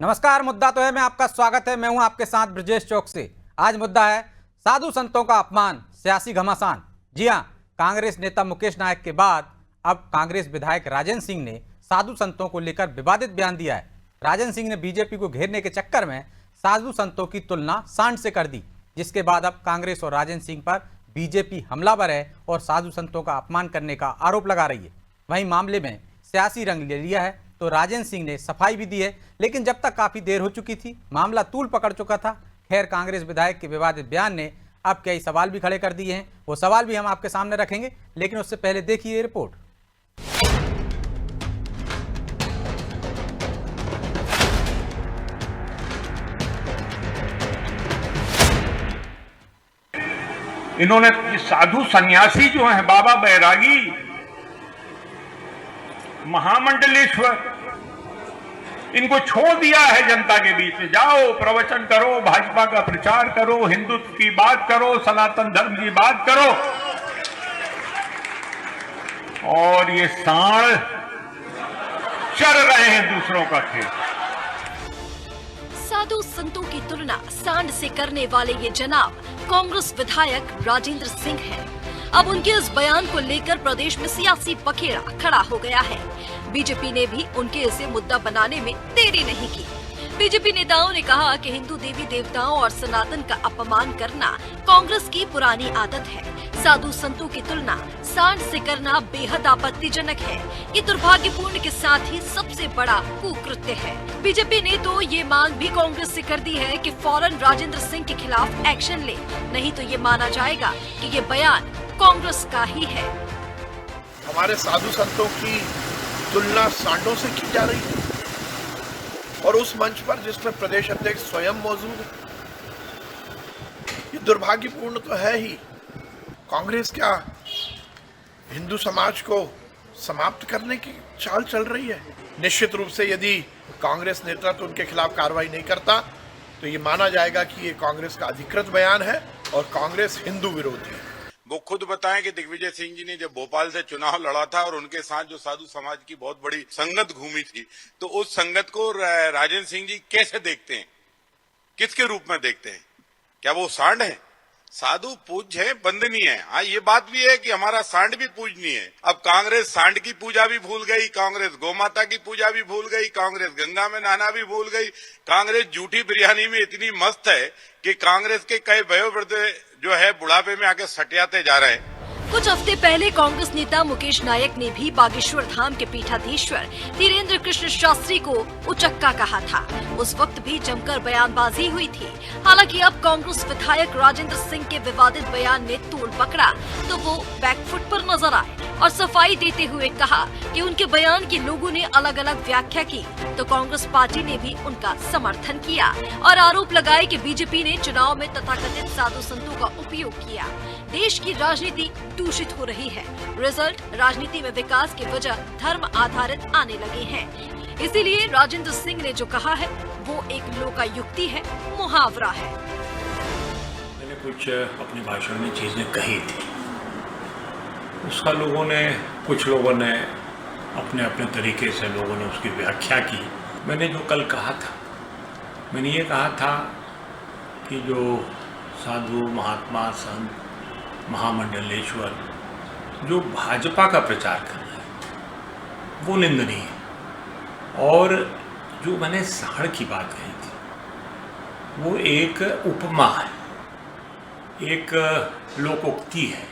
नमस्कार। मुद्दा तो है मैं आपका स्वागत है। मैं हूं आपके साथ ब्रजेश चौक से। आज मुद्दा है साधु संतों का अपमान, सियासी घमासान। जी हां, कांग्रेस नेता मुकेश नायक के बाद अब कांग्रेस विधायक राजेंद्र सिंह ने साधु संतों को लेकर विवादित बयान दिया है। राजेंद्र सिंह ने बीजेपी को घेरने के चक्कर में साधु संतों की तुलना सांड से कर दी, जिसके बाद अब कांग्रेस और राजेंद्र सिंह पर बीजेपी हमलावर है और साधु संतों का अपमान करने का आरोप लगा रही है। वहीं मामले में सियासी रंग ले लिया है तो राजेंद्र सिंह ने सफाई भी दी है, लेकिन जब तक काफी देर हो चुकी थी, मामला तूल पकड़ चुका था। खैर, कांग्रेस विधायक के विवादित बयान ने अब कई सवाल भी खड़े कर दिए हैं। वो सवाल भी हम आपके सामने रखेंगे, लेकिन उससे पहले देखिए ये रिपोर्ट। इन्होंने साधु सन्यासी जो हैं, बाबा बैरागी, महामंडलेश्वर, इनको छोड़ दिया है जनता के बीच में। जाओ प्रवचन करो, भाजपा का प्रचार करो, हिंदुत्व की बात करो, सनातन धर्म की बात करो, और ये सांड चर रहे हैं दूसरों का खेल। साधु संतों की तुलना सांड से करने वाले ये जनाब कांग्रेस विधायक राजेंद्र सिंह हैं। अब उनके इस बयान को लेकर प्रदेश में सियासी पखेड़ा खड़ा हो गया है। बीजेपी ने भी उनके इसे मुद्दा बनाने में देरी नहीं की। बीजेपी नेताओं ने कहा कि हिंदू देवी देवताओं और सनातन का अपमान करना कांग्रेस की पुरानी आदत है। साधु संतों की तुलना सांड से करना बेहद आपत्तिजनक है। ये दुर्भाग्यपूर्ण के साथ ही सबसे बड़ा कुकृत्य है। बीजेपी ने तो ये मांग भी कांग्रेस से कर दी है कि फौरन राजेंद्र सिंह के खिलाफ एक्शन ले, नहीं तो ये माना जाएगा कि ये बयान कांग्रेस का ही है। हमारे साधु संतों की तुलना सांडों से की जा रही है, और उस मंच पर जिसमें प्रदेश अध्यक्ष स्वयं मौजूद है। ये दुर्भाग्यपूर्ण तो है ही। कांग्रेस क्या हिंदू समाज को समाप्त करने की चाल चल रही है? निश्चित रूप से यदि कांग्रेस नेतृत्व उनके खिलाफ कार्रवाई नहीं करता तो ये माना जाएगा कि ये कांग्रेस का अधिकृत बयान है और कांग्रेस हिंदू विरोधी है। वो खुद बताएं कि दिग्विजय सिंह जी ने जब भोपाल से चुनाव लड़ा था और उनके साथ जो साधु समाज की बहुत बड़ी संगत घूमी थी, तो उस संगत को राजेंद्र सिंह जी कैसे देखते हैं, किसके रूप में देखते हैं? क्या वो सांड है? साधु पूज्य है, वंदनीय है। हाँ, ये बात भी है कि हमारा सांड भी पूजनीय है। अब कांग्रेस सांड की पूजा भी भूल गई, कांग्रेस गौमाता की पूजा भी भूल गई, कांग्रेस गंगा में नहाना भी भूल गई, कांग्रेस झूठी बिरयानी में इतनी मस्त है कि कांग्रेस के कई वयोवृद्ध जो है बुढ़ापे में आके सटियाते जा रहे हैं। कुछ हफ्ते पहले कांग्रेस नेता मुकेश नायक ने भी बागेश्वर धाम के पीठाधीश्वर धीरेन्द्र कृष्ण शास्त्री को उचक्का कहा था। उस वक्त भी जमकर बयानबाजी हुई थी। हालांकि अब कांग्रेस विधायक राजेंद्र सिंह के विवादित बयान ने तूल पकड़ा तो वो बैकफुट पर नजर आए और सफाई देते हुए कहा कि उनके बयान की लोगों ने अलग अलग व्याख्या की, तो कांग्रेस पार्टी ने भी उनका समर्थन किया और आरोप लगाए कि बीजेपी ने चुनाव में तथाकथित साधु संतों का उपयोग किया। देश की राजनीति दूषित हो रही है। रिजल्ट राजनीति में विकास की वजह धर्म आधारित आने लगे हैं। इसीलिए राजेंद्र सिंह ने जो कहा है वो एक लोकायुक्ति है, मुहावरा है। मैंने कुछ अपने भाषण में चीजें कही थी, उसका कुछ लोगों ने अपने अपने तरीके से लोगों ने उसकी व्याख्या की। मैंने जो कल कहा था, मैंने ये कहा था कि जो साधु महात्मा संत महामंडलेश्वर जो भाजपा का प्रचार कर रहे हैं वो निंदनीय है। और जो मैंने सांड की बात कही थी वो एक उपमा है, एक लोकोक्ति है,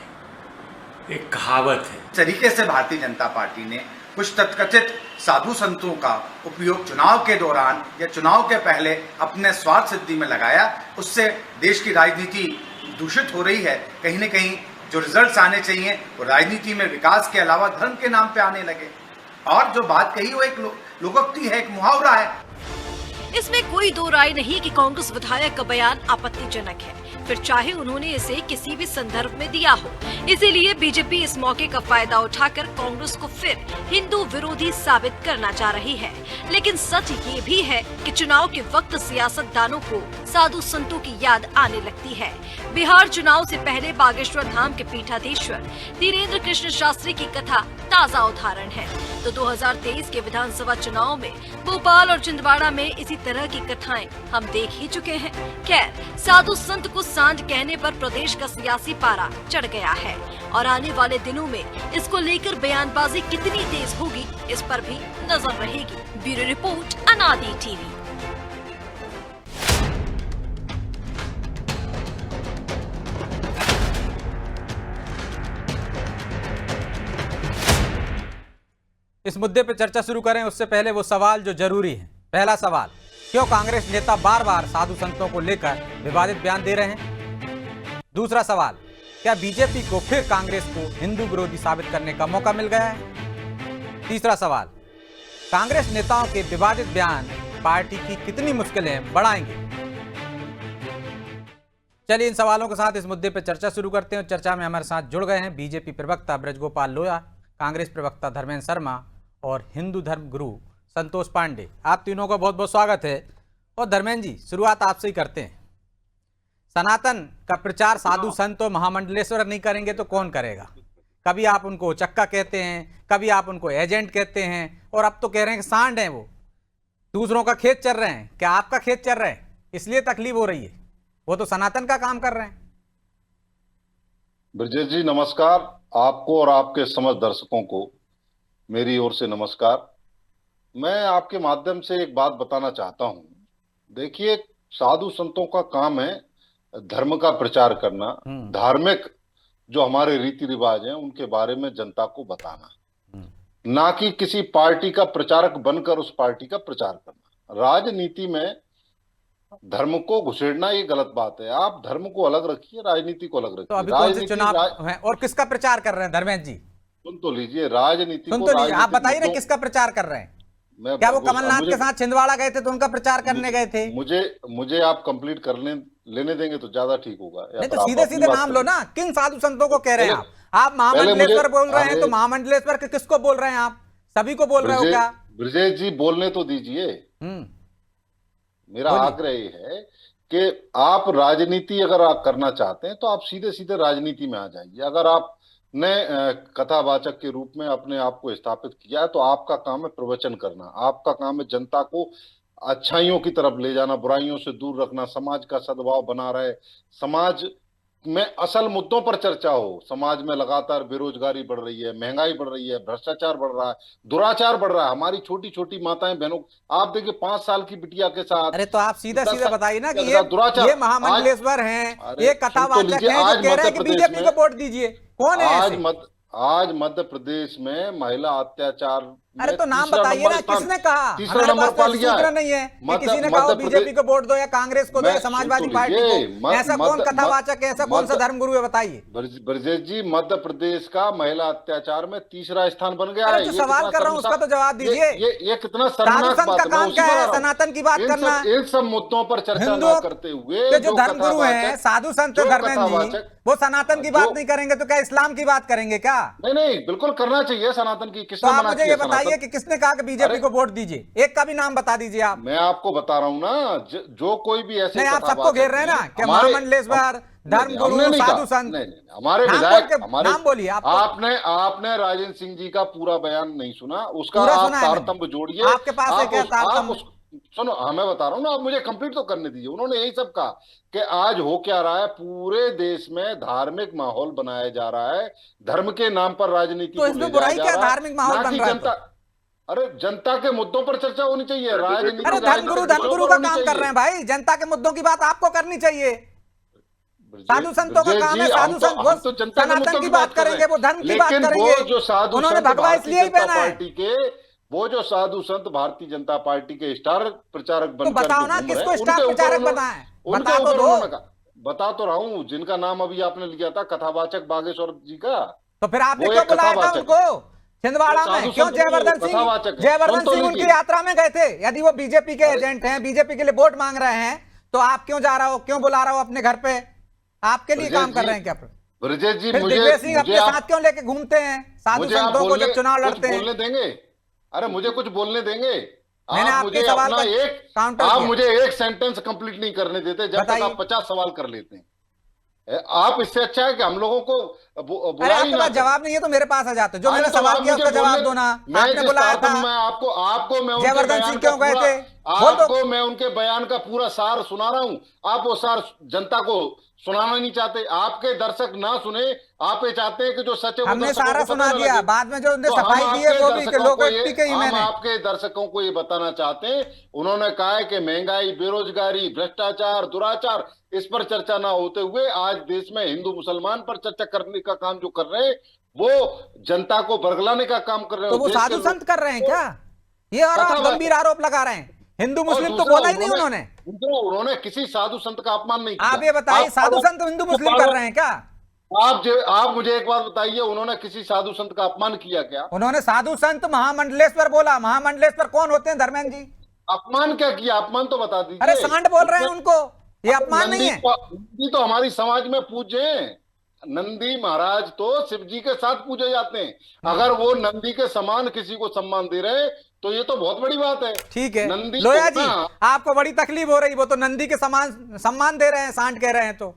एक कहावत है। तरीके से भारतीय जनता पार्टी ने कुछ तथाकथित साधु संतों का उपयोग चुनाव के दौरान या चुनाव के पहले अपने स्वार्थ सिद्धि में लगाया, उससे देश की राजनीति दूषित हो रही है। कहीं न कहीं जो रिजल्ट्स आने चाहिए वो राजनीति में विकास के अलावा धर्म के नाम पे आने लगे। और जो बात कही वो एक लोकोक्ति है, एक मुहावरा है। इसमें कोई दो राय नहीं कि कांग्रेस विधायक का बयान आपत्तिजनक है, फिर चाहे उन्होंने इसे किसी भी संदर्भ में दिया हो। इसीलिए बीजेपी इस मौके का फायदा उठाकर कांग्रेस को फिर हिंदू विरोधी साबित करना चाह रही है। लेकिन सच ये भी है कि चुनाव के वक्त सियासतदानों को साधु संतों की याद आने लगती है। बिहार चुनाव से पहले बागेश्वर धाम के पीठाधीश्वर धीरेन्द्र कृष्ण शास्त्री की कथा ताजा उदाहरण है। तो 2023 के विधानसभा चुनाव में भोपाल और छिंदवाड़ा में इसी तरह की कथाएं हम देख ही चुके हैं। खैर, साधु संत को सांड कहने पर प्रदेश का सियासी पारा चढ़ गया है और आने वाले दिनों में इसको लेकर बयानबाजी कितनी तेज होगी, इस पर भी नजर रहेगी। ब्यूरो रिपोर्ट, अनादि टीवी। इस मुद्दे पर चर्चा शुरू करें उससे पहले वो सवाल जो जरूरी है। पहला सवाल, क्यों कांग्रेस नेता बार बार साधु संतों को लेकर विवादित बयान दे रहे हैं? दूसरा सवाल, क्या बीजेपी को फिर कांग्रेस को हिंदू विरोधी साबित करने का मौका मिल गया है? तीसरा सवाल, कांग्रेस नेताओं के विवादित बयान पार्टी की कितनी मुश्किलें बढ़ाएंगे? चलिए इन सवालों के साथ इस मुद्दे पर चर्चा शुरू करते हैं। चर्चा में हमारे साथ जुड़ गए हैं बीजेपी प्रवक्ता ब्रजगोपाल लोया, कांग्रेस प्रवक्ता धर्मेंद्र शर्मा और हिंदू धर्म गुरु संतोष पांडे। आप तीनों का बहुत बहुत स्वागत है। और धर्मेंद्र जी, शुरुआत आपसे ही करते हैं। सनातन का प्रचार साधु संत और महामंडलेश्वर नहीं करेंगे तो कौन करेगा? कभी आप उनको चक्का कहते हैं, कभी आप उनको एजेंट कहते हैं, और अब तो कह रहे हैं कि सांड हैं, वो दूसरों का खेत चर रहे हैं। क्या आपका खेत चर रहे हैं इसलिए तकलीफ हो रही है? वो तो सनातन का काम कर रहे हैं। ब्रजेश जी नमस्कार। आपको और आपके समस्त दर्शकों को मेरी ओर से नमस्कार। मैं आपके माध्यम से एक बात बताना चाहता हूं। देखिए, साधु संतों का काम है धर्म का प्रचार करना, धार्मिक जो हमारे रीति रिवाज हैं उनके बारे में जनता को बताना, ना कि किसी पार्टी का प्रचारक बनकर उस पार्टी का प्रचार करना। राजनीति में धर्म को घुसेड़ना ये गलत बात है। आप धर्म को अलग रखिए, राजनीति को अलग रखिए। तो अभी कौन से चुनाव हैं और किसका प्रचार कर रहे हैं धर्मेंद्र जी? सुन तो लीजिए, राजनीति सुन तो लीजिए, आप बताइए ना किसका प्रचार कर रहे हैं? क्या वो कमलनाथ के साथ छिंदवाड़ा गए थे तो उनका प्रचार करने गए थे? मुझे आप कंप्लीट करने लेने देंगे तो ज्यादा ठीक होगा। नहीं तो सीधे सीधे नाम लो ना, किन साधु संतों को कह रहे हैं आप? महामंडलेश्वर बोल रहे हैं तो महामंडलेश्वर के किसको बोल रहे हैं आप? सभी को बोल रहे हो क्या? ब्रजेश जी बोलने तो दीजिए। मेरा आग्रह है कि आप राजनीति अगर आप करना चाहते हैं तो आप सीधे सीधे राजनीति में आ जाइए। अगर आप ने कथावाचक के रूप में अपने आप को स्थापित किया है तो आपका काम है प्रवचन करना, आपका काम है जनता को अच्छाइयों की तरफ ले जाना, बुराइयों से दूर रखना, समाज का सद्भाव बना रहे, समाज में असल मुद्दों पर चर्चा हो। समाज में लगातार बेरोजगारी बढ़ रही है, महंगाई बढ़ रही है, भ्रष्टाचार बढ़ रहा है, दुराचार बढ़ रहा है। हमारी छोटी छोटी माताएं बहनों, आप देखिए 5 साल की बिटिया के साथ। अरे तो आप सीधा सीधा बताइए ना कि ये महामंडलेश्वर हैं, ये कथावाचक हैं जो कह रहे हैं कि बीजेपी को वोट दीजिए। कौन है आज मध्य प्रदेश में महिला अत्याचार? अरे तो नाम बताइए ना, किसने कहा? तीसरा नंबर पा लिया है। नहीं है कि किसी ने कहा बीजेपी को वोट दो या कांग्रेस को दो या समाजवादी पार्टी को। ऐसा कौन कथावाचक है, ऐसा कौन सा धर्मगुरु है, बताइए। ब्रजेश जी, मध्य प्रदेश का महिला अत्याचार में 3रा स्थान बन गया है। जो सवाल कर रहा हूँ उसका तो जवाब दीजिए। ये कितना शर्मनाक बात है। काम क्या है? सनातन की बात करना, इन सब मुद्दों पर चर्चा न करते हुए जो धर्मगुरु है, साधु संत धर्मेंद्र जी, वो सनातन की बात नहीं करेंगे तो क्या इस्लाम की बात करेंगे क्या? नहीं, बिल्कुल करना चाहिए सनातन की। तो आप मुझे ये बताइए कि किसने कहा बीजेपी को वोट दीजिए? एक का भी नाम बता दीजिए आप। मैं आपको बता रहा हूँ ना, जो कोई भी ऐसे नहीं, आप सबको घेर रहे हैं ना कि महामंडलेश्वर, धर्मगुरु, साधु संत। हमारे विधायक, नाम बोलिए। आपने राजेंद्र सिंह जी का पूरा बयान नहीं सुना, उसका आप तारतम्य जोड़िए। आपके पास है क्या तारतम्य? सुनो, मैं बता रहा हूँ ना, आप मुझे कंप्लीट तो करने दीजिए। उन्होंने यही सब कहा कि आज हो क्या रहा है, पूरे देश में धार्मिक माहौल बनाया जा रहा है, धर्म के नाम पर राजनीति तो इसमें बुराई क्या? धार्मिक माहौल बन रहा है। अरे जनता के मुद्दों पर चर्चा होनी चाहिए, राजनीति। अरे धर्मगुरु का काम कर रहे हैं भाई, जनता के मुद्दों की बात आपको करनी चाहिए। साधु संतों का काम है, साधु संत वो सनातन की बात करेंगे, वो धर्म की बात करेंगे। उन्होंने भगवा इसलिए ही पहना है। वो जो साधु संत भारतीय जनता पार्टी के स्टार प्रचारक बनकर, तो बताओ ना किसको स्टार प्रचारक बनाए? बता बता तो रहा हूँ, जिनका नाम अभी आपने लिया था कथावाचक बागेश्वर जी का। तो फिर आपने क्यों बुलाया था उनको छिंदवाड़ा में? क्यों जयवर्धन सिंह उनकी यात्रा में गए थे? यदि वो बीजेपी के एजेंट हैं, बीजेपी के लिए वोट मांग रहे हैं, तो आप क्यों जा रहा हो, क्यों बुला रहा हो अपने घर पे? आपके लिए काम कर रहे हैं क्या? ब्रजेश जी, दिग्विजय सिंह अपने साथ क्यों लेके घूमते हैं साधु संतों को जब चुनाव लड़ते हैं? बोलने देंगे? अरे मुझे कुछ बोलने देंगे? आप मुझे एक सेंटेंस कंप्लीट नहीं करने देते जब तक आप 50 सवाल कर लेते हैं। आप इससे अच्छा है कि हम लोगों को अरे बुराई आपके ना पास करें। जवाब नहीं है तो मेरे पास आ जाते, जो अरे मैंने तो सवाल आप किया मुझे उसका जवाब बोलने- दो ना। मैं आपने जिस बुलाया तारतम्य था, में आपको मैं उनके जयवर्धन बयान सिंह का क्यों गए पूरा थे वो तो। आपको मैं उनके बयान का पूरा सार सुना रहा हूं। आप वो सार जनता को सुनाना नहीं चाहते, आपके दर्शक ना सुने, आप ये चाहते हैं कि जो सच है वो हमने दर्शकों सारा को पता सुना ना दिया, लगे। बाद में जो उनने तो हम सफाई दी है आपके वो भी दर्शकों को लोकायुक्ति की ही हम मैंने। आपके दर्शकों को ये बताना चाहते हैं, उन्होंने कहा है कि महंगाई, बेरोजगारी, भ्रष्टाचार, दुराचार, इस पर चर्चा ना होते हुए आज देश में हिंदू मुसलमान पर चर्चा करने का काम जो कर रहे हैं वो जनता को बरगलाने का काम कर रहे तो हैं। वो देश के साधु लोग- संत कर रहे हैं क्या ये? और आप कथावाचक। गंभीर आरोप लगा रहे हैं। हिंदू और मुस्लिम तो दूसरा बोला ही नहीं उन्होंने। उन्होंने किसी साधु संत का अपमान नहीं किया। आप ये बताइए, साधु संत हिंदू मुस्लिम कर रहे हैं क्या? आप मुझे एक बात बताइए, उन्होंने किसी साधु संत का अपमान किया क्या? उन्होंने साधु संत महामंडलेश्वर बोला। महामंडलेश्वर कौन होते हैं धर्मेंद्र जी? अपमान क्या किया? अपमान तो बता दीजिए। अरे सांड बोल रहे हैं उनको, ये अपमान नहीं है। नंदी तो हमारी समाज में पूज्य हैं। नंदी महाराज तो शिव जी के साथ पूजे जाते हैं। अगर वो नंदी के समान किसी को सम्मान दे रहे हैं तो ये तो बहुत बड़ी बात है। ठीक है नंदी लोया को जी, ना- आपको बड़ी तकलीफ हो रही, वो तो नंदी के समान सम्मान दे रहे हैं, सांड कह रहे हैं, तो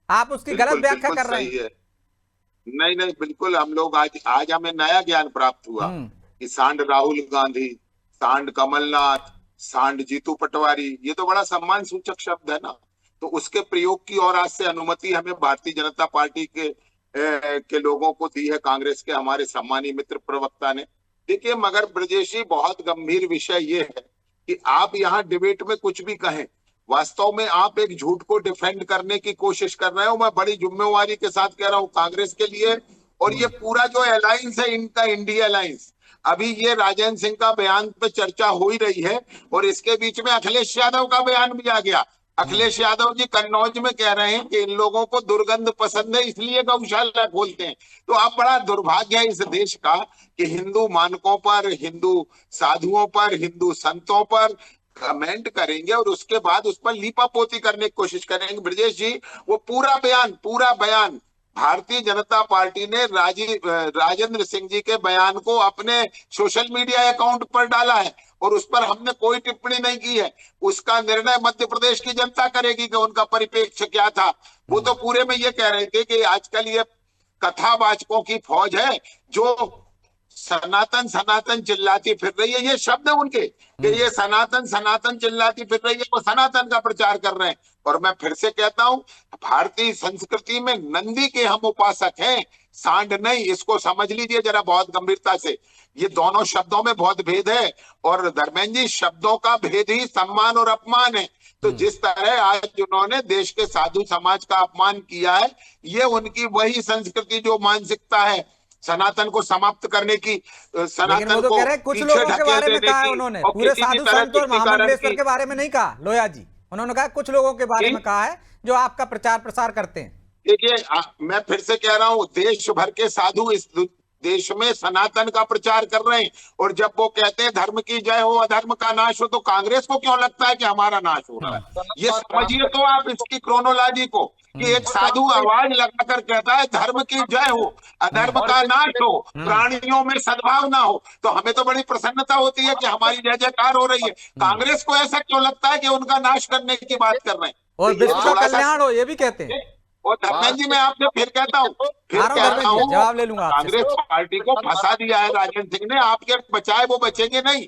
आप उसकी गलत व्याख्या कर रहे हैं। नहीं नहीं, बिल्कुल हम लोग आज हमें नया ज्ञान प्राप्त हुआ कि सांड राहुल गांधी, सांड कमलनाथ, सांड जीतू पटवारी, ये तो बड़ा सम्मान सूचक शब्द है ना। तो उसके प्रयोग की और आज से अनुमति हमें भारतीय जनता पार्टी के लोगों को दी है, कांग्रेस के हमारे सम्मानी मित्र प्रवक्ता ने। देखिए मगर ब्रजेश जी, बहुत गंभीर विषय ये है कि आप यहाँ डिबेट में कुछ भी कहें, वास्तव में आप एक झूठ को डिफेंड करने की कोशिश कर रहे हो। मैं बड़ी जिम्मेवारी के साथ कह रहा हूँ कांग्रेस के लिए, और ये पूरा जो अलायंस है इनका, इंडिया अलायंस, अभी ये राजेंद्र सिंह का बयान पे चर्चा हो ही रही है, और इसके बीच में अखिलेश यादव का बयान भी आ गया। अखिलेश यादव जी कन्नौज में कह रहे हैं कि इन लोगों को दुर्गंध पसंद है इसलिए गौशाला खोलते हैं। तो अब बड़ा दुर्भाग्य है इस देश का कि हिंदू मानकों पर, हिंदू साधुओं पर, हिंदू संतों पर कमेंट करेंगे और उसके बाद उस पर लीपापोती करने की कोशिश करेंगे। ब्रजेश जी, वो पूरा बयान भारतीय जनता पार्टी ने राजेंद्र सिंह जी के बयान को अपने सोशल मीडिया अकाउंट पर डाला है और उस पर हमने कोई टिप्पणी नहीं की है। उसका निर्णय मध्य प्रदेश की जनता करेगी कि उनका परिप्रेक्ष्य क्या था। वो तो पूरे में ये कह रहे थे कि आजकल ये कथावाचकों की फौज है जो सनातन सनातन चिल्लाती फिर रही है। ये शब्द है उनके कि ये सनातन सनातन चिल्लाती फिर रही है, वो सनातन का प्रचार कर रहे हैं। और मैं फिर से कहता हूं, भारतीय संस्कृति में नंदी के हम उपासक हैं, सांड नहीं। इसको समझ लीजिए जरा बहुत गंभीरता से। ये दोनों शब्दों में बहुत भेद है, और धर्मेंद्र जी, शब्दों का भेद ही सम्मान और अपमान है। तो जिस तरह आज उन्होंने देश के साधु समाज का अपमान किया है, ये उनकी वही संस्कृति जो मानसिकता है सनातन को समाप्त करने की, सनातन वो तो को कह रहे हैं, कुछ लोगों के बारे में कहा है उन्होंने, पूरे साधु संत और महामंडलेश्वर के बारे में नहीं कहा। लोया जी, उन्होंने कहा कुछ लोगों के बारे में कहा है जो आपका प्रचार प्रसार करते हैं। देखिए मैं फिर से कह रहा हूं, देश भर के साधु इस देश में सनातन का प्रचार कर रहे हैं, और जब वो कहते हैं धर्म की जय हो अधर्म का नाश हो, तो कांग्रेस को क्यों लगता है कि हमारा नाश हो रहा है? ये समझिए तो आप इसकी क्रोनोलॉजी को, कि एक साधु आवाज लगाकर कहता है धर्म की जय हो अधर्म का नाश हो, प्राणियों में सद्भाव ना हो, तो हमें तो बड़ी प्रसन्नता होती है कि हमारी जय जयकार हो रही है। कांग्रेस को ऐसा क्यों लगता है कि उनका नाश करने की बात कर रहे हैं? और विश्व का कल्याण हो, ये भी कहते हैं। और धर्मेंद्र जी, मैं आपसे फिर कहता हूँ, जवाब ले लूंगा आपसे। कांग्रेस पार्टी को फंसा दिया है राजेंद्र सिंह ने, आपके बचाए वो बचेंगे नहीं।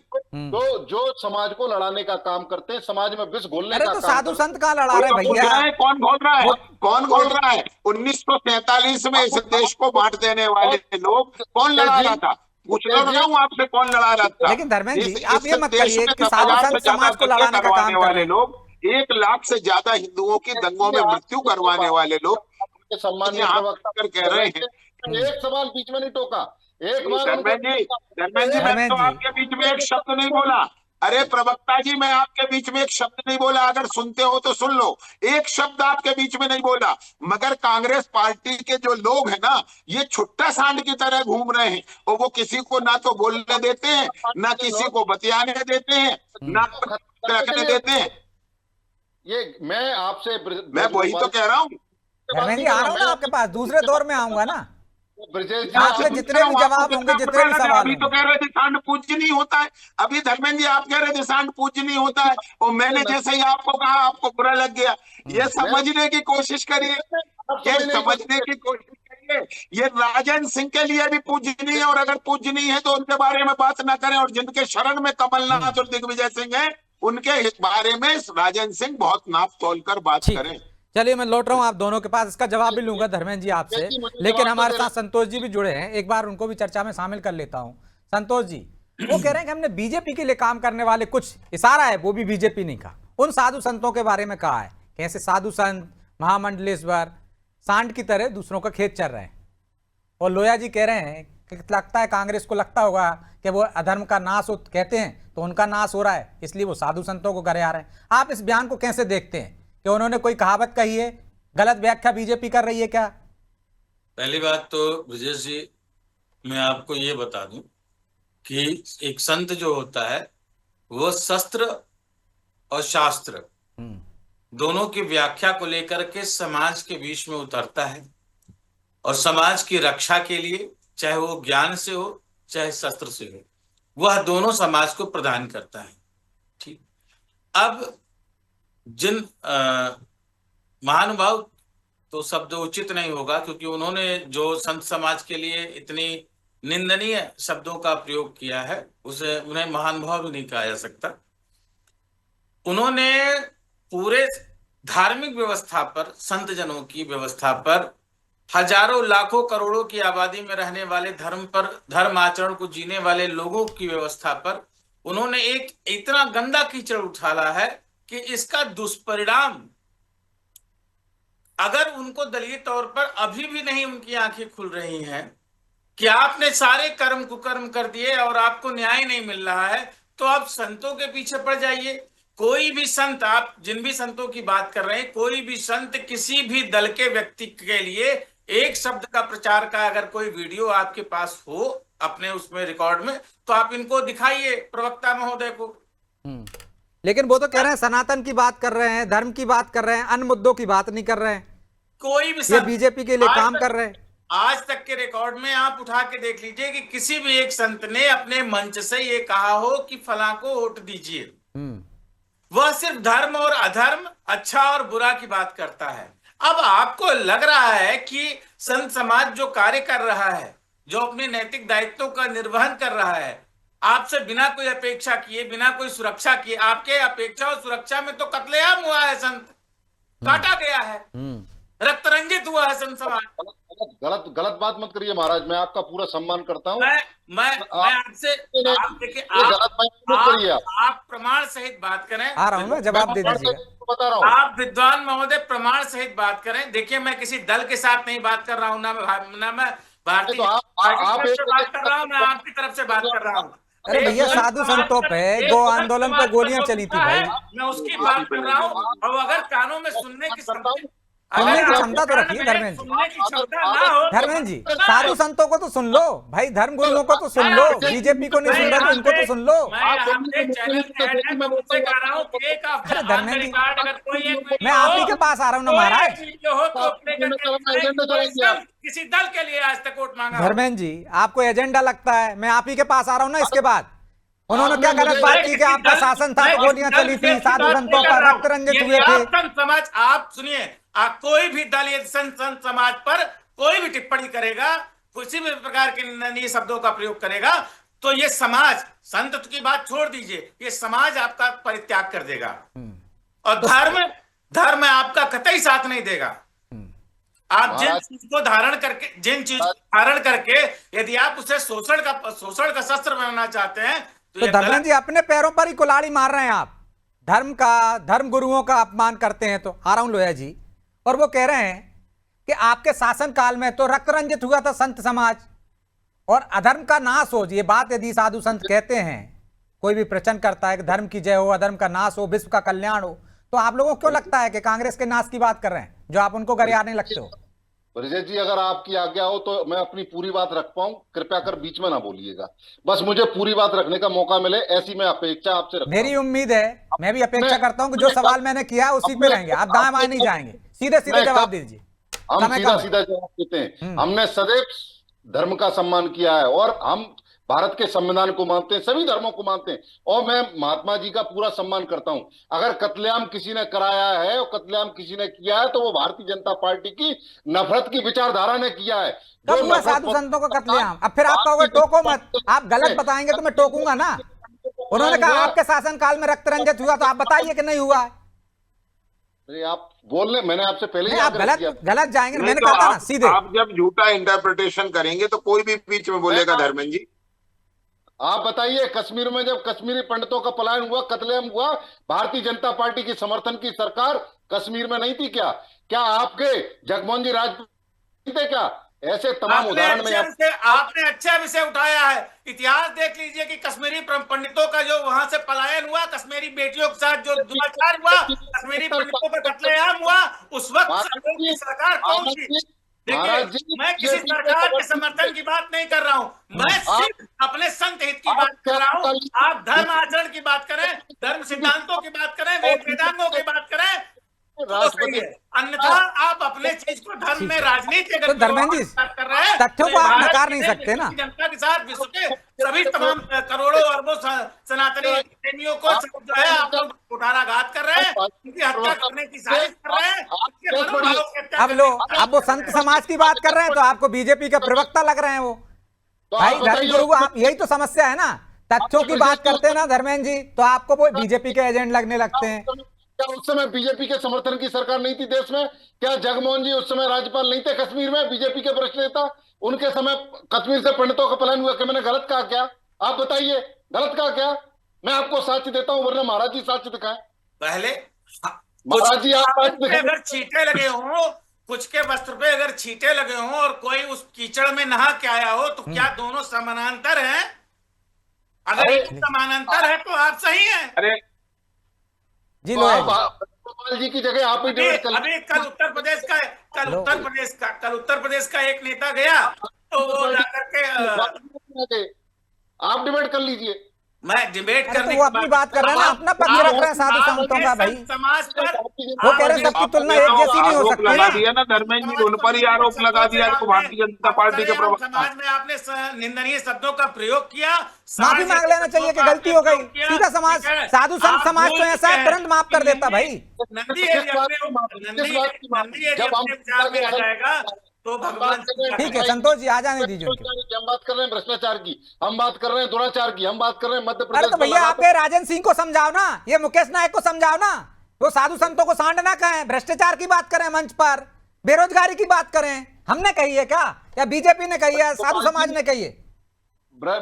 तो जो समाज को लड़ाने का काम करते हैं, समाज में विष घोलने अरे का तो काम साधु संत कहाँ लड़ा रहे तो भैया? कौन घोल रहा है? कौन घोल रहा है? 1947 में इस देश को बांट देने वाले लोग कौन लड़ा रहा था? पूछ रहा हूँ आपसे, कौन लड़ा रहा था? लेकिन धर्मेंद्र जी, आप ये मत कहिए कि साधु संत समाज को लड़ाने का काम कर रहे हैं। लोग 1 लाख से ज्यादा हिंदुओं की दंगों में मृत्यु करवाने वाले लोग सम्मानीय प्रवक्ता कह रहे हैं। एक सवाल बीच में नहीं टोका, एक बार धर्मेंद्र जी, मैं तो आपके बीच में एक शब्द नहीं बोला। अरे प्रवक्ता जी, मैं आपके बीच में एक शब्द नहीं बोला, अगर सुनते हो तो सुन लो, एक शब्द आपके बीच में नहीं बोला। मगर कांग्रेस पार्टी के जो लोग हैं ना, ये छुट्टा सांड की तरह घूम रहे हैं, और वो किसी को ना तो बोलने देते हैं, ना किसी को बतियाने देते हैं, ना रखने देते हैं। ये मैं वही तो कह रहा हूँ। धर्मेंद्र जी, आ रहा हूँ ना आपके पास, दूसरे दौर में आऊंगा ना। ब्रजेश जी, आपके जितने भी जवाब होंगे, जितने भी सवाल अभी तो कह रहे थे सांड पूज्य नहीं होता है, अभी धर्मेंद्र जी आप कह रहे थे सांड पूज्य नहीं होता है, और मैंने जैसे ही आपको कहा आपको बुरा लग गया। ये समझने की कोशिश करिए, ये समझने की कोशिश करेंगे। ये राजन सिंह के लिए भी पूजनीय है, और अगर पूजनीय है तो उनके बारे में बात ना करें, और जिनके शरण में कमलनाथ और दिग्विजय सिंह हैं उनके बारे में राजन सिंह बहुत नाप तोल कर बात करें। चलिए मैं लौट रहा हूं आप दोनों के पास, इसका जवाब भी लूंगा धर्मेंद्र जी आपसे, लेकिन हमारे साथ संतोष जी भी जुड़े हैं, एक बार उनको भी चर्चा में शामिल कर लेता हूं। संतोष जी, वो कह रहे हैं कि हमने बीजेपी के लिए काम करने वाले, कुछ इशारा है वो भी बीजेपी नहीं कहा, उन साधु संतों के बारे में कहा है, कैसे साधु संत महामंडलेश्वर सांड की तरह दूसरों का खेत चल रहे हैं। और लोया जी कह रहे हैं कि लगता है कांग्रेस को लगता होगा कि वो अधर्म का नाश कहते हैं तो उनका नाश हो रहा है, इसलिए वो साधु संतों को करे आ रहे हैं। आप इस बयान को कैसे देखते हैं कि उन्होंने कोई कहावत कही है, गलत व्याख्या बीजेपी कर रही है क्या? पहली बात तो ब्रजेश जी, मैं आपको ये बता दूं कि एक संत जो होता है वो शस्त्र और शास्त्र दोनों की व्याख्या को लेकर के समाज के बीच में उतरता है, और समाज की रक्षा के लिए, चाहे वो ज्ञान से हो चाहे शस्त्र से हो, वह दोनों समाज को प्रदान करता है। ठीक, अब जिन महानुभाव, तो शब्द उचित नहीं होगा क्योंकि उन्होंने जो संत समाज के लिए इतनी निंदनीय शब्दों का प्रयोग किया है उसे उन्हें महानुभाव भी नहीं कहा जा सकता। उन्होंने पूरे धार्मिक व्यवस्था पर, संत जनों की व्यवस्था पर, हजारों लाखों करोड़ों की आबादी में रहने वाले धर्म पर, धर्म आचरण को जीने वाले लोगों की व्यवस्था पर उन्होंने एक इतना गंदा कीचड़ उछाला है कि इसका दुष्परिणाम, अगर उनको दलीय तौर पर अभी भी नहीं उनकी आंखें खुल रही हैं कि आपने सारे कर्म कुकर्म कर दिए और आपको न्याय नहीं मिल रहा है, तो आप संतों के पीछे पड़ जाइए। कोई भी संत, आप जिन भी संतों की बात कर रहे हैं, कोई भी संत किसी भी दल के व्यक्ति के लिए एक शब्द का प्रचार का अगर कोई वीडियो आपके पास हो अपने उसमें रिकॉर्ड में, तो आप इनको दिखाइए प्रवक्ता महोदय को। लेकिन वो तो कह रहे हैं सनातन की बात कर रहे हैं, धर्म की बात कर रहे हैं, अन्य मुद्दों की बात नहीं कर रहे हैं। कोई भी ये बीजेपी के लिए काम कर रहे हैं। आज तक के रिकॉर्ड में आप उठा के देख लीजिए कि किसी भी एक संत ने अपने मंच से ये कहा हो कि फलां को वोट दीजिए। वह सिर्फ धर्म और अधर्म, अच्छा और बुरा की बात करता है। अब आपको लग रहा है कि संत समाज जो कार्य कर रहा है, जो अपने नैतिक दायित्वों का निर्वहन कर रहा है, आपसे बिना कोई अपेक्षा किए, बिना कोई सुरक्षा किए, आपके अपेक्षा और सुरक्षा में तो कत्लेआम हुआ है, संत काटा गया है, रक्त रंजित हुआ है संत समाज। गलत बात मत करिए महाराज, मैं आपका पूरा सम्मान करता हूँ। मैं आपसे, आप देखिए, आप प्रमाण सहित बात करें। आ रहा हूं मैं, जवाब दे दीजिएगा। बता रहा हूँ, आप विद्वान महोदय प्रमाण सहित बात करें। देखिए, मैं किसी दल के साथ नहीं बात कर रहा हूँ, ना मैं भारतीय जनता से बात कर रहा हूँ, मैं आपकी तरफ से बात कर रहा हूँ। अरे भैया, साधु संतों पे, गो आंदोलन पे गोलियां चली थी भाई, मैं उसकी बात कर रहा हूँ। और अगर कानों में सुनने की क्षमता तो रखिए धर्मेंद्र जी। धर्मेंद्र जी, साधु संतों को तो सुन लो भाई, धर्म गुरुओं को तो सुन लो, बीजेपी को नहीं सुन रहे तो इनको तो सुन लो। धर्मेंद्र जी, मैं आप ही के पास आ रहा हूँ ना महाराज। किसी दल के लिए आज तक वोट मांगा। धर्मेंद्र जी, आपको एजेंडा लगता है, मैं आप ही के पास आ रहा हूँ ना। इसके बाद उन्होंने क्या गलत बात की कि आपका शासन था तो गोलियां चली थी, साधु संतों पर रक्त रंजित हुए थे। संत समाज, आप सुनिए, कोई भी दल यदि संत समाज पर कोई भी टिप्पणी करेगा, किसी भी प्रकार के निंदनीय शब्दों का प्रयोग करेगा, तो ये समाज, संत की बात छोड़ दीजिए, ये समाज आपका परित्याग कर देगा, और धर्म आपका कतई साथ नहीं देगा। आप जिन चीज को धारण करके यदि आप उसे शोषण का शस्त्र बनाना चाहते हैं, तो धर्मेंद्र जी अपने पैरों पर ही कुल्हाड़ी मार रहे हैं आप। धर्म गुरुओं का अपमान करते हैं। तो आ रहा हूं लोया जी, और वो कह रहे हैं कि आपके शासन काल में तो रक्त रंजित हुआ था संत समाज, और अधर्म का नाश हो। ये बात यदि साधु संत कहते हैं, कोई भी प्रवचन करता है कि धर्म की जय हो, अधर्म का नाश हो, विश्व का कल्याण हो, तो आप लोगों को क्यों लगता है कि कांग्रेस के नाश की बात कर रहे हैं, जो आप उनको गरियाने लगते हो? ब्रजेश जी, अगर आपकी आज्ञा हो तो मैं अपनी पूरी बात रख पाऊं, कृपया कर बीच में ना बोलिएगा, बस मुझे पूरी बात रखने का मौका मिले, ऐसी मैं अपेक्षा आपसे रखता हूं। मेरी उम्मीद है, मैं भी अपेक्षा करता हूं कि जो सवाल मैंने किया उसी पे रहेंगे, आप दाएं बाएं नहीं जाएंगे, सीधे सीधे जवाब दीजिए। हम सीधा जवाब देते हैं। हमने सदैव धर्म का सम्मान किया है, और हम भारत के संविधान को मानते हैं, सभी धर्मों को मानते हैं, और मैं महात्मा जी का पूरा सम्मान करता हूं। अगर कत्लेआम किसी ने कराया है और कत्लेआम किसी ने किया है तो वो भारतीय जनता पार्टी की नफरत की विचारधारा ने किया है। कब हुआ साधु संतों का कत्लेआम? अब फिर आप कहोगे टोको मत, आप गलत बताएंगे तो मैं टोकूंगा ना। उन्होंने कहा आपके शासनकाल में रक्त रंजित हुआ, तो आप बताइए कि नहीं हुआ। अरे आप बोल रहे, मैंने आपसे पहले ही आप गलत जाएंगे, मैंने कहा था ना सीधे। आप जब झूठा इंटरप्रिटेशन करेंगे तो कोई भी बीच में बोलेगा धर्मेंद्र जी। आप बताइए, कश्मीर में जब कश्मीरी पंडितों का पलायन हुआ, कत्लेआम हुआ, भारतीय जनता पार्टी की समर्थन की सरकार कश्मीर में नहीं थी क्या? क्या आपके जगमोहन जी राजपूत थे क्या? ऐसे तमाम उदाहरण में आपने अच्छा विषय उठाया है। इतिहास देख लीजिए कि कश्मीरी पंडितों का जो वहां से पलायन हुआ, कश्मीरी बेटियों के साथ जो दुराचार हुआ, कश्मीरी पंडितों पर कत्लेआम हुआ, उस वक्त की सरकार कौन थी? देखिए, मैं किसी सरकार के समर्थन की बात नहीं कर रहा हूँ, मैं सिर्फ अपने संत हित की बात कर रहा हूँ। आप धर्म आचरण की बात करें, धर्म सिद्धांतों की बात करें, वेदांतों की बात करें, राष्ट्रपति, अन्यथा आप अपने चीज को धर्म में राजनीति अगर धर्मेंद्र जी कर रहे हैं, तथ्यों को आप नकार नहीं सकते ना। जनता के साथ विश्व के सभी तमाम करोड़ों अरबों सनातनी प्रेमियों को जो है आप लोग कुठाराघात कर रहे हैं, उनकी हत्या करने की साजिश कर रहे हैं। अब वो संत समाज की बात कर रहे हैं तो आपको बीजेपी के प्रवक्ता लग रहे हैं वो। भाई धर्मगुरु, आप यही तो समस्या है ना, तथ्यों की बात करते हैं ना धर्मेंद्र जी, तो आपको वो बीजेपी के एजेंट लगने लगते हैं। क्या उस समय बीजेपी के समर्थन की सरकार नहीं थी देश में? क्या जगमोहन जी उस समय राज्यपाल नहीं थे कश्मीर में, बीजेपी के वरिष्ठ नेता? उनके समय कश्मीर से पंडितों का पलायन हुआ, क्या मैंने गलत कहा क्या? आप बताइए, गलत कहा क्या? मैं आपको साक्ष्य देता हूं, वरना महाराज जी साक्ष्य दिखाएं। पहले महाराज जी आप अगर छींटे लगे हों, कुछ के वस्त्र पे अगर छींटे लगे हों और कोई उस कीचड़ में नहा के आया हो, तो क्या दोनों समानांतर हैं? अगर समानांतर है तो आप सही हैं। अरे जी गोपाल जी की जगह आप ही डिबेट कर। अभी कल उत्तर प्रदेश का एक नेता गया तो वो जाकर के आप डिबेट कर लीजिए। मैं डिबेट करने वो अपनी बात कर रहे हैं ना, अपना पक्ष रख रहे हैं साधु संतों का। भाई समाज पर वो कह रहे हैं सबकी तुलना एक जैसी नहीं हो सकती लगा दिया ना धर्मेंद्र जी, उन पर ही आरोप लगा दिया तो भारतीय जनता पार्टी के प्रवक्ता। समाज में आपने निंदनीय शब्दों का प्रयोग किया, माफी मांग लेना चाहिए कि गलती हो गई। सीधा समाज, साधु संत समाज तो ऐसा है तुरंत माफ कर देता। भाई नंदी विचार में आ जाएगा तो भगवान। ठीक है संतोष जी, आ जाने दीजिए। हम बात कर रहे हैं भ्रष्टाचार की, हम बात कर रहे हैं दुराचार की, हम बात कर रहे हैं मध्य प्रदेश। अरे तो भैया आप राजन सिंह को समझाओ ना, ये मुकेश नायक को समझाओ ना, वो साधु संतों को सांड ना कहें, भ्रष्टाचार की बात करें मंच पर, बेरोजगारी की बात करें। हमने कही है क्या, या बीजेपी ने कही है, साधु समाज ने कही है?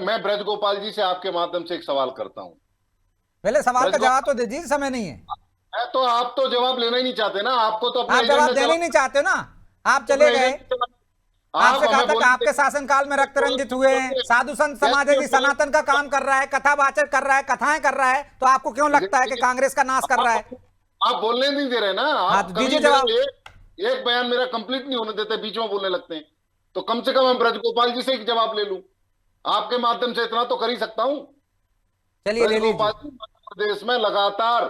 मैं ब्रज गोपाल जी से आपके माध्यम से एक सवाल करता हूँ। पहले सवाल का जवाब तो दीजिए, समय नहीं है। तो आप तो जवाब लेना ही नहीं चाहते ना, आपको तो आप जवाब देना ही नहीं चाहते ना। आप चले गए, आपसे कहा था कि आपके शासनकाल में रक्त रंजित हुए हैं, साधु संत समाज है जी सनातन का काम कर रहा है, कथावाचक कर रहा है, कथाएं कर रहा है, तो आपको क्यों लगता है कि कांग्रेस का नाश कर रहा है? आप बोलने नहीं दे रहे ना। आप दीजिए जवाब। एक बयान मेरा कंप्लीट नहीं होने देते, बीच में बोलने लगते हैं। तो कम से कम मैं ब्रज गोपाल जी से एक जवाब ले लूं, आपके माध्यम से इतना तो कर ही सकता हूं। चलिए ले लीजिए। प्रदेश में लगातार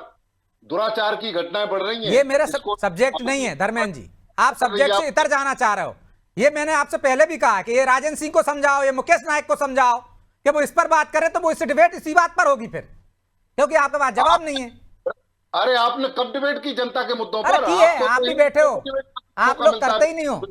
दुराचार की घटनाएं बढ़ रही हैं। ये मेरा सब्जेक्ट नहीं है धर्मेंद्र जी, आप सब्जेक्ट से इतर जाना चाह रहे हो। ये मैंने आपसे पहले भी कहा कि ये राजन सिंह को समझाओ, ये मुकेश नायक को समझाओ कि वो इस पर बात करें, तो वो इससे डिबेट इसी बात पर होगी फिर, क्योंकि आपके पास जवाब नहीं है। अरे आपने कब डिबेट की जनता के मुद्दों पर? आप भी बैठे हो, आप लोग करते ही नहीं हो।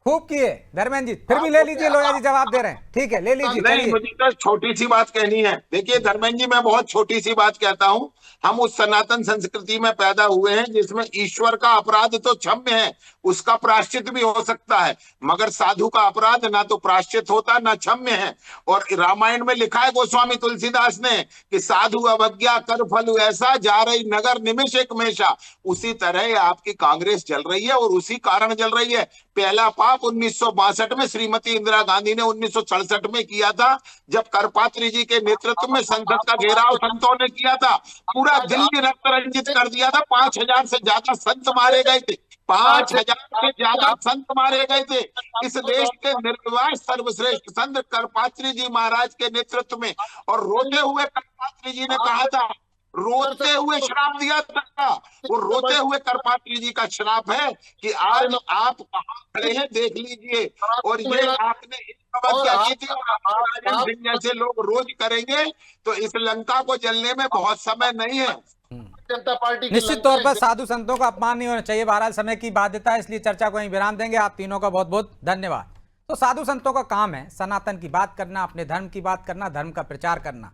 खूब किए धर्मेंद्र जी, फिर भी ले लीजिए, लोया जी जवाब दे रहे हैं। ठीक है ले लीजिए। नहीं, मुझे तो छोटी सी बात कहनी है। देखिए धर्मेंद्र जी, मैं बहुत छोटी सी बात कहता हूं। हम उस सनातन संस्कृति में पैदा हुए हैं जिसमें ईश्वर का अपराध तो क्षम्य है, उसका प्रायश्चित भी हो सकता है, मगर साधु का अपराध ना तो प्रायश्चित होता ना क्षम्य है। और रामायण में लिखा है गोस्वामी तुलसीदास ने कि साधु अवज्ञा कर फल ऐसा, जा रही नगर निमिष एक मेषा। उसी तरह आपकी कांग्रेस चल रही है और उसी कारण चल रही है। पहला पाप 1962 में श्रीमती इंदिरा गांधी ने 1967 में किया था, जब करपात्री जी के नेतृत्व में संसद का घेराव संतों ने किया था, पूरा दिल्ली रक्त रंजित कर दिया था। 5000 से ज्यादा संत मारे गए थे, 5000 से ज्यादा संत मारे गए थे। इस देश के निर्विवाद सर्वश्रेष्ठ संत करपात्री जी महाराज के नेतृत्व में। और रोते हुए करपात्री जी ने कहा था, रोते हुए श्राप दिया था, वो रोते हुए करपात्री जी का श्राप है कि आज आप कहां खड़े हैं देख लीजिए। और ये आपने तपस्या की थी, और राजन सिंह जैसे लोग रोज करेंगे तो इस लंका को जलने में बहुत समय नहीं है। जनता पार्टी की निश्चित तौर पर साधु संतों का अपमान नहीं होना चाहिए। बहरहाल समय की बाध्यता है, इसलिए चर्चा को यहीं विराम देंगे। आप तीनों का बहुत बहुत धन्यवाद। तो साधु संतों का काम है सनातन की बात करना, अपने धर्म की बात करना, धर्म का प्रचार करना।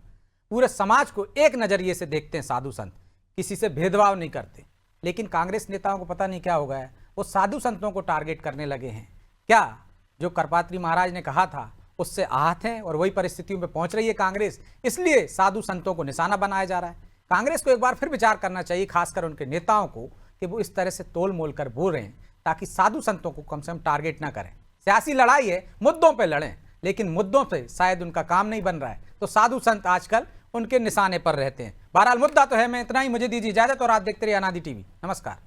पूरे समाज को एक नजरिए से देखते हैं साधु संत, किसी से भेदभाव नहीं करते। लेकिन कांग्रेस नेताओं को पता नहीं क्या हो गया है, वो साधु संतों को टारगेट करने लगे हैं। क्या जो करपात्री महाराज ने कहा था उससे आहत हैं और वही परिस्थितियों में पहुंच रही है कांग्रेस, इसलिए साधु संतों को निशाना बनाया जा रहा है। कांग्रेस को एक बार फिर विचार करना चाहिए, खासकर उनके नेताओं को, कि वो इस तरह से तोल मोल कर बोल रहे हैं ताकि साधु संतों को कम से कम टारगेट ना करें। सियासी लड़ाई है, मुद्दों पे लड़ें, लेकिन मुद्दों पे शायद उनका काम नहीं बन रहा है, तो साधु संत आजकल उनके निशाने पर रहते हैं। बहरहाल मुद्दा तो है। मैं इतना ही, मुझे दीजिए इजाजत और आप देखते रहिए अनादि टीवी। नमस्कार।